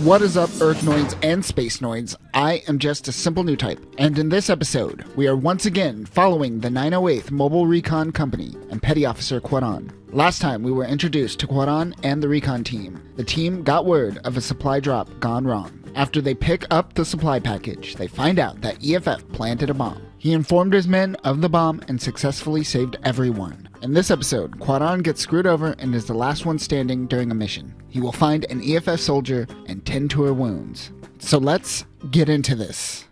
What is up, Earthnoids and Spacenoids? I am just a simple new type, and in this episode, we are once again following the 908th Mobile Recon Company and Petty Officer Cuaran. Last time, we were introduced to Cuaran and the recon team. The team got word of a supply drop gone wrong. After they pick up the supply package, they find out that EFF planted a bomb. He informed his men of the bomb and successfully saved everyone. In this episode, Cuaran gets screwed over and is the last one standing during a mission. He will find an EFF soldier and tend to her wounds. So let's get into this.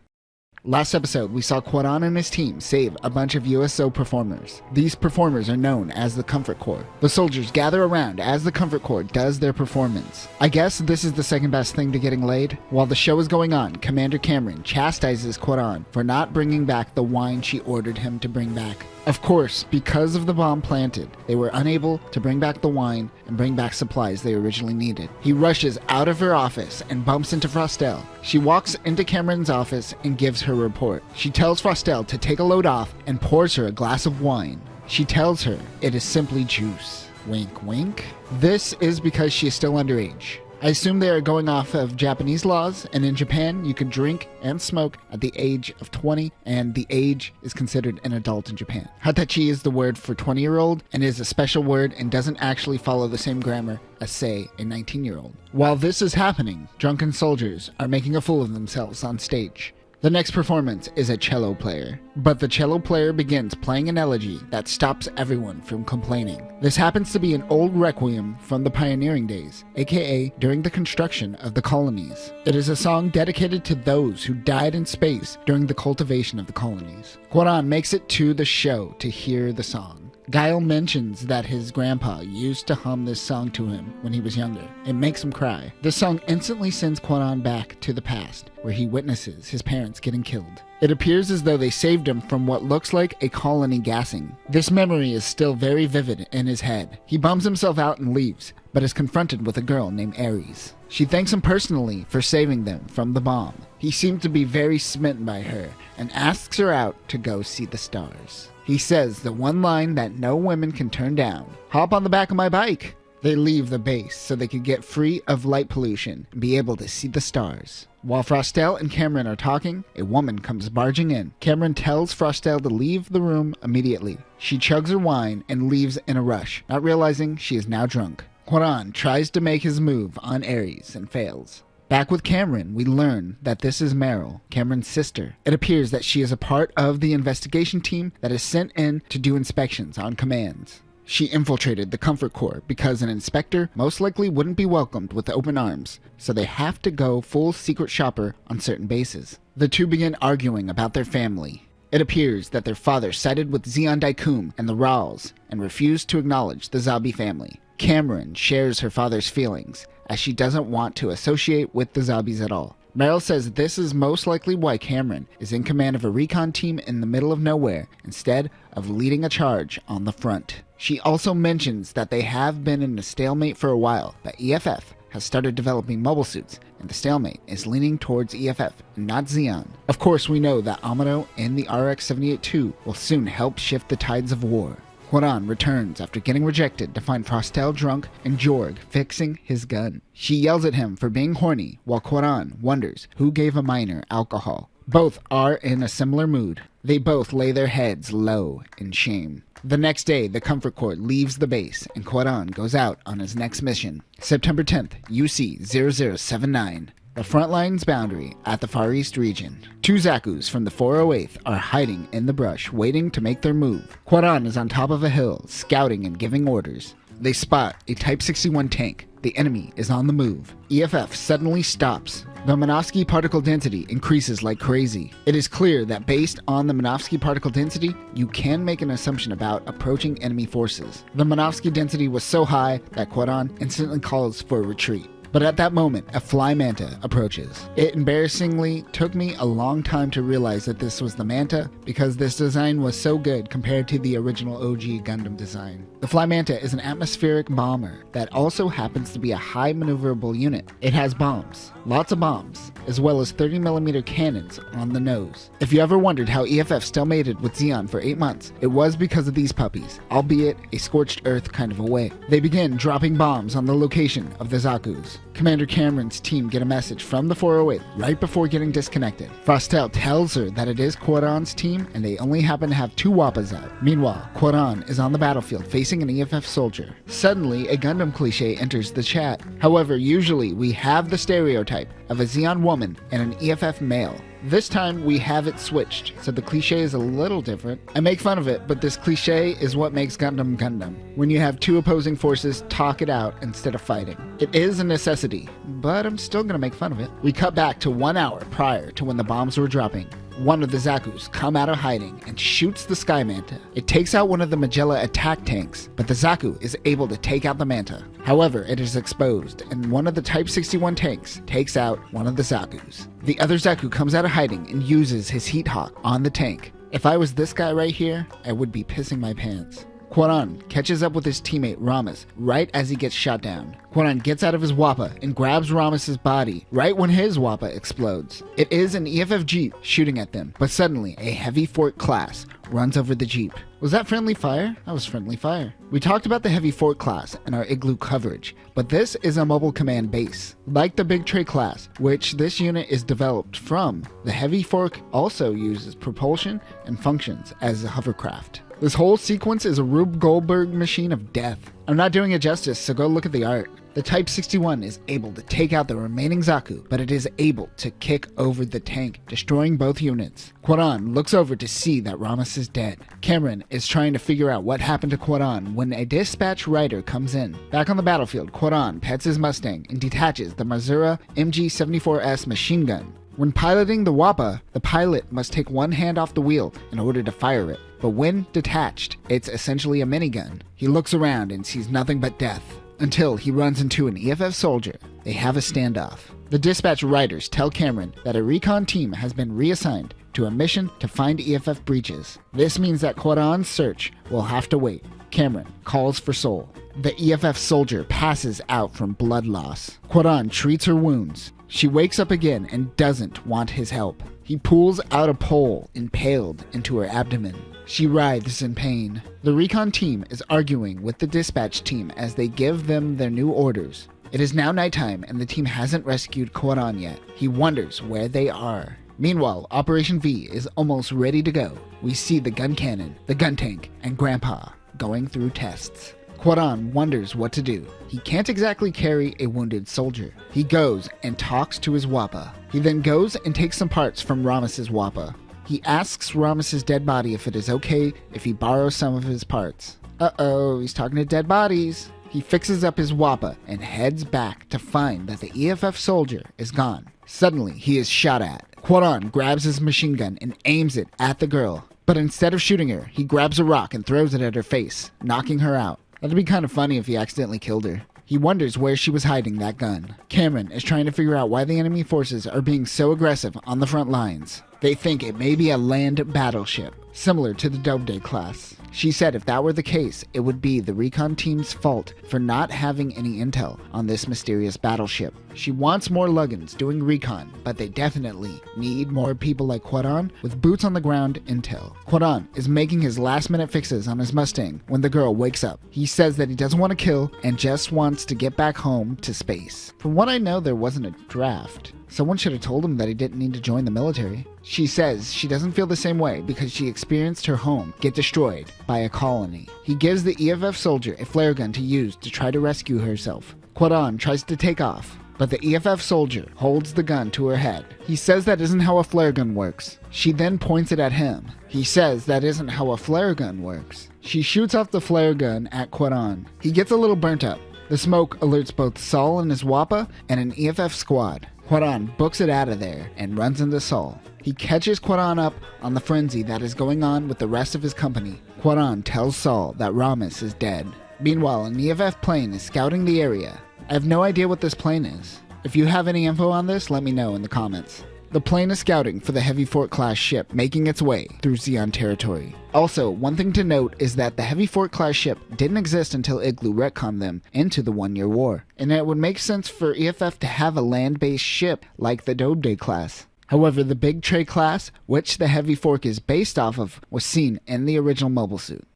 Last episode, we saw Cuaran and his team save a bunch of USO performers. These performers are known as the Comfort Corps. The soldiers gather around as the Comfort Corps does their performance. I guess this is the second best thing to getting laid. While the show is going on, Commander Cameron chastises Cuaran for not bringing back the wine she ordered him to bring back. Of course, because of the bomb planted, they were unable to bring back the wine and bring back supplies they originally needed. He rushes out of her office and bumps into Frostel. She walks into Cameron's office and gives her report. She tells Frostel to take a load off and pours her a glass of wine. She tells her it is simply juice. Wink, wink. This is because she is still underage. I assume they are going off of Japanese laws, and in Japan, you could drink and smoke at the age of 20, and the age is considered an adult in Japan. Hatachi is the word for 20-year-old, and is a special word and doesn't actually follow the same grammar as, say, a 19-year-old. While this is happening, drunken soldiers are making a fool of themselves on stage. The next performance is a cello player, but the cello player begins playing an elegy that stops everyone from complaining. This happens to be an old requiem from the pioneering days, aka during the construction of the colonies. It is a song dedicated to those who died in space during the cultivation of the colonies. Cuaran makes it to the show to hear the song. Guile mentions that his grandpa used to hum this song to him when he was younger. It makes him cry. This song instantly sends Cuaran back to the past, where he witnesses his parents getting killed. It appears as though they saved him from what looks like a colony gassing. This memory is still very vivid in his head. He bums himself out and leaves, but is confronted with a girl named Aries. She thanks him personally for saving them from the bomb. He seemed to be very smitten by her and asks her out to go see the stars. He says the one line that no women can turn down: "Hop on the back of my bike." They leave the base so they could get free of light pollution and be able to see the stars. While Frostel and Cameron are talking, a woman comes barging in. Cameron tells Frostel to leave the room immediately. She chugs her wine and leaves in a rush, not realizing she is now drunk. Cuaran tries to make his move on Aries and fails. Back with Cameron, we learn that this is Meryl, Cameron's sister. It appears that she is a part of the investigation team that is sent in to do inspections on commands. She infiltrated the Comfort Corps because an inspector most likely wouldn't be welcomed with open arms, so they have to go full secret shopper on certain bases. The two begin arguing about their family. It appears that their father sided with Zeon Daikum and the Rals and refused to acknowledge the Zabi family. Cameron shares her father's feelings, as she doesn't want to associate with the Zabis at all. Meryl says this is most likely why Cameron is in command of a recon team in the middle of nowhere instead of leading a charge on the front. She also mentions that they have been in a stalemate for a while, but EFF has started developing mobile suits, and the stalemate is leaning towards EFF and not Zeon. Of course, we know that Amado and the RX-78-2 will soon help shift the tides of war. Cuaran returns after getting rejected to find Frostel drunk and Jorg fixing his gun. She yells at him for being horny, while Cuaran wonders who gave a miner alcohol. Both are in a similar mood. They both lay their heads low in shame. The next day, the Comfort Corps leaves the base, and Cuaran goes out on his next mission. September 10th, UC 0079. The frontline's boundary at the Far East region. Two Zakus from the 408th are hiding in the brush, waiting to make their move. Cuaran is on top of a hill, scouting and giving orders. They spot a Type 61 tank. The enemy is on the move. EFF suddenly stops. The Minovsky particle density increases like crazy. It is clear that based on the Minovsky particle density, you can make an assumption about approaching enemy forces. The Minovsky density was so high that Cuaran instantly calls for a retreat. But at that moment, a fly manta approaches. It embarrassingly took me a long time to realize that this was the manta because this design was so good compared to the original OG Gundam design. The fly manta is an atmospheric bomber that also happens to be a high maneuverable unit. It has bombs, lots of bombs, as well as 30mm cannons on the nose. If you ever wondered how EFF still mated with Zeon for 8 months, it was because of these puppies, albeit a scorched earth kind of a way. They begin dropping bombs on the location of the Zakus. Commander Cameron's team get a message from the 408 right before getting disconnected. Frostel tells her that it is Cuaran's team and they only happen to have 2 Wappas out. Meanwhile, Cuaran is on the battlefield facing an EFF soldier. Suddenly, a Gundam cliche enters the chat. However, usually we have the stereotype of a Zeon woman and an EFF male. This time we have it switched, so the cliche is a little different. I make fun of it, but this cliche is what makes Gundam Gundam. When you have 2 opposing forces talk it out instead of fighting. It is a necessity, but I'm still gonna make fun of it. We cut back to 1 hour prior to when the bombs were dropping. One of the Zaku's come out of hiding and shoots the Sky Manta. It takes out one of the Magella attack tanks, but the Zaku is able to take out the Manta. However, it is exposed, and one of the Type 61 tanks takes out one of the Zaku's. The other Zaku comes out of hiding and uses his Heat Hawk on the tank. If I was this guy right here, I would be pissing my pants. Cuaran catches up with his teammate Ramas right as he gets shot down. Cuaran gets out of his Wappa and grabs Ramas' body right when his Wappa explodes. It is an EFF Jeep shooting at them, but suddenly a heavy Fort class runs over the Jeep. Was that friendly fire? That was friendly fire. We talked about the heavy Fort class in our Igloo coverage, but this is a mobile command base. Like the Big Tray class, which this unit is developed from, the heavy Fort also uses propulsion and functions as a hovercraft. This whole sequence is a Rube Goldberg machine of death. I'm not doing it justice, so go look at the art. The Type 61 is able to take out the remaining Zaku, but it is able to kick over the tank, destroying both units. Cuaran looks over to see that Ramas is dead. Cameron is trying to figure out what happened to Cuaran when a dispatch rider comes in. Back on the battlefield, Cuaran pets his Mustang and detaches the Mazura MG-74S machine gun. When piloting the Wappa, the pilot must take one hand off the wheel in order to fire it. But when detached, it's essentially a minigun. He looks around and sees nothing but death, until he runs into an EFF soldier. They have a standoff. The dispatch riders tell Cameron that a recon team has been reassigned to a mission to find EFF breaches. This means that Cuaran's search will have to wait. Cameron calls for Sol. The EFF soldier passes out from blood loss. Cuaran treats her wounds. She wakes up again and doesn't want his help. He pulls out a pole impaled into her abdomen. She writhes in pain. The recon team is arguing with the dispatch team as they give them their new orders. It is now nighttime and the team hasn't rescued Cuaran yet. He wonders where they are. Meanwhile, Operation V is almost ready to go. We see the gun cannon, the gun tank, and Grandpa going through tests. Cuaran wonders what to do. He can't exactly carry a wounded soldier. He goes and talks to his Wappa. He then goes and takes some parts from Ramas' Wappa. He asks Ramas' dead body if it is okay if he borrows some of his parts. Uh-oh, he's talking to dead bodies. He fixes up his Wappa and heads back to find that the EFF soldier is gone. Suddenly, he is shot at. Cuaran grabs his machine gun and aims it at the girl. But instead of shooting her, he grabs a rock and throws it at her face, knocking her out. That'd be kind of funny if he accidentally killed her. He wonders where she was hiding that gun. Cameron is trying to figure out why the enemy forces are being so aggressive on the front lines. They think it may be a land battleship, similar to the Doubleday class. She said if that were the case, it would be the recon team's fault for not having any intel on this mysterious battleship. She wants more Luggins doing recon, but they definitely need more people like Cuaran with boots on the ground intel. Cuaran is making his last minute fixes on his Mustang when the girl wakes up. He says that he doesn't want to kill and just wants to get back home to space. From what I know, there wasn't a draft. Someone should have told him that he didn't need to join the military. She says she doesn't feel the same way because she experienced her home get destroyed by a colony. He gives the EFF soldier a flare gun to use to try to rescue herself. Cuaran tries to take off, but the EFF soldier holds the gun to her head. He says that isn't how a flare gun works. She then points it at him. He says that isn't how a flare gun works. She shoots off the flare gun at Cuaran. He gets a little burnt up. The smoke alerts both Sol and his Wappa and an EFF squad. Cuaran books it out of there and runs into Sol. He catches Cuaran up on the frenzy that is going on with the rest of his company. Cuaran tells Sol that Ramas is dead. Meanwhile, an EFF plane is scouting the area. I have no idea what this plane is. If you have any info on this, let me know in the comments. The plane is scouting for the Heavy Fort class ship making its way through Zeon territory. Also, one thing to note is that the Heavy Fort class ship didn't exist until Igloo retconned them into the 1-year war, and it would make sense for EFF to have a land-based ship like the Doubleday class. However, the Big Tray class, which the Heavy Fort is based off of, was seen in the original Mobile Suit.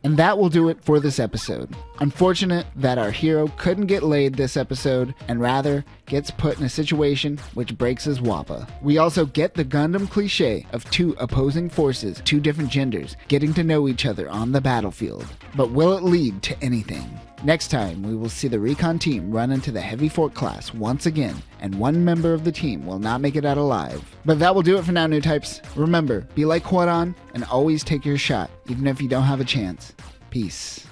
And that will do it for this episode. Unfortunate that our hero couldn't get laid this episode and rather gets put in a situation which breaks his wappa. We also get the Gundam cliche of two opposing forces, two different genders, getting to know each other on the battlefield. But will it lead to anything? Next time, we will see the recon team run into the Heavy Fort class once again, and one member of the team will not make it out alive. But that will do it for now, new types. Remember, be like Cuaran and always take your shot, even if you don't have a chance. Peace.